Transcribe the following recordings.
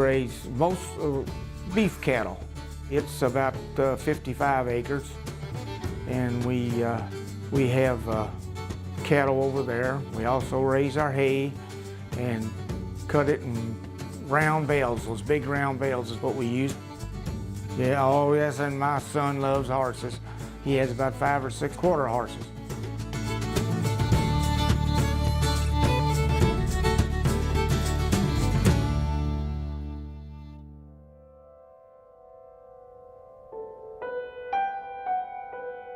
raise most beef cattle. It's about 55 acres, and we have cattle over there. We also raise our hay and cut it in round bales. Those big round bales is what we use. Yeah, oh yes, and my son loves horses. He has about 5 or 6 quarter horses.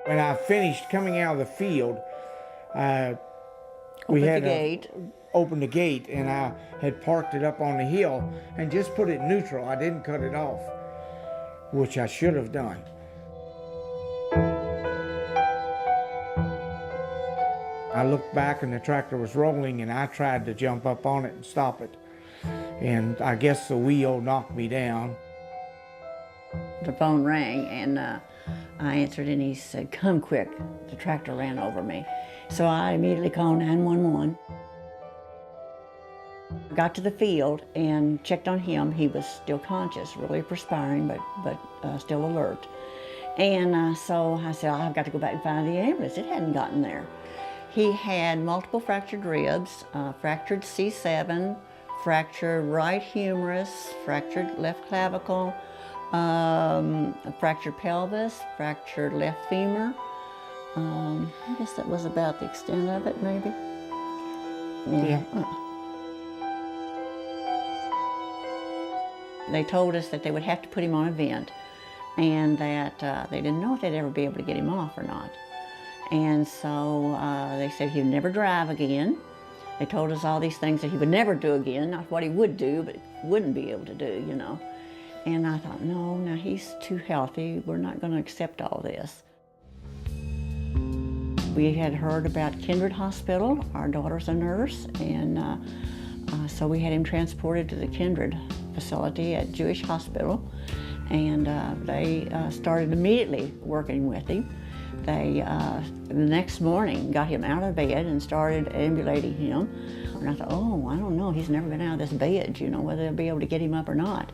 When I finished coming out of the field, we had opened the gate, and I had parked it up on the hill and just put it neutral. I didn't cut it off, which I should have done. I looked back and the tractor was rolling, and I tried to jump up on it and stop it. And I guess the wheel knocked me down. The phone rang, and I answered, and he said, "Come quick, the tractor ran over me." So I immediately called 911. Got to the field and checked on him. He was still conscious, really perspiring, but still alert. And so I said, I've got to go back and find the ambulance. It hadn't gotten there. He had multiple fractured ribs, fractured C7, fractured right humerus, fractured left clavicle, fractured pelvis, fractured left femur. I guess that was about the extent of it, maybe. Yeah. They told us that they would have to put him on a vent, and that they didn't know if they'd ever be able to get him off or not. And so they said he'd never drive again. They told us all these things that he would never do again, not what he would do, but wouldn't be able to do, you know. And I thought, no, now he's too healthy. We're not going to accept all this. We had heard about Kindred Hospital. Our daughter's a nurse, and so we had him transported to the Kindred facility at Jewish Hospital, and they started immediately working with him. They, the next morning, got him out of bed and started ambulating him. And I thought, oh, I don't know, he's never been out of this bed, you know, whether they'll be able to get him up or not.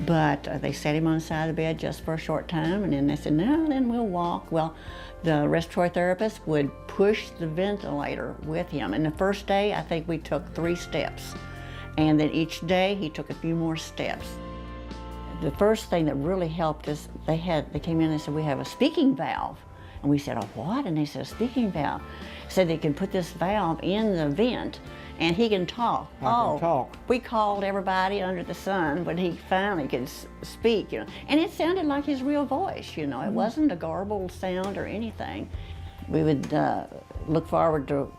But they set him on the side of the bed just for a short time, and then they said, no, then we'll walk. Well, the respiratory therapist would push the ventilator with him. And the first day, I think we took 3 steps. And then each day, he took a few more steps. The first thing that really helped us, they came in and said, we have a speaking valve. And we said, a what? And they said, a speaking valve. Said they can put this valve in the vent and he can talk. I can talk. We called everybody under the sun when he finally could speak, you know. And it sounded like his real voice, you know. It wasn't a garbled sound or anything. We would look forward to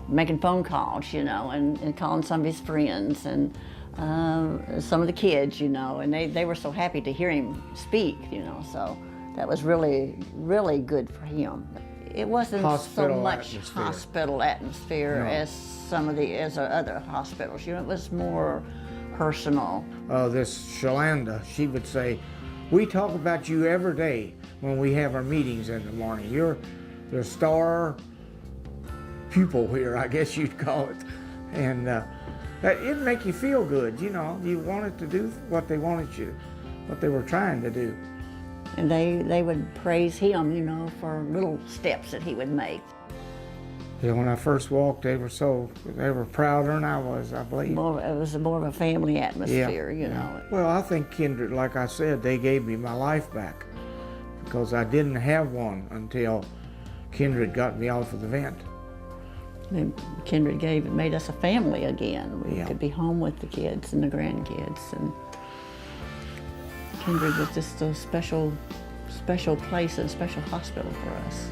making phone calls, you know, and calling some of his friends and some of the kids, you know, and they were so happy to hear him speak, you know, so that was really, really good for him. It wasn't so much hospital atmosphere as some of the other hospitals, you know, it was more personal. This Shalanda, she would say, we talk about you every day when we have our meetings in the morning. You're the star pupil here, I guess you'd call it. And it'd make you feel good, you know. You wanted to do what they wanted you, what they were trying to do. And they would praise him, you know, for little steps that he would make. Yeah, when I first walked, they were prouder than I was, I believe. It was more of a family atmosphere, you know. Well, I think Kindred, like I said, they gave me my life back because I didn't have one until Kindred got me off of the vent. And Kindred made us a family again. We could be home with the kids and the grandkids, and Kindred was just a special place, a special hospital for us.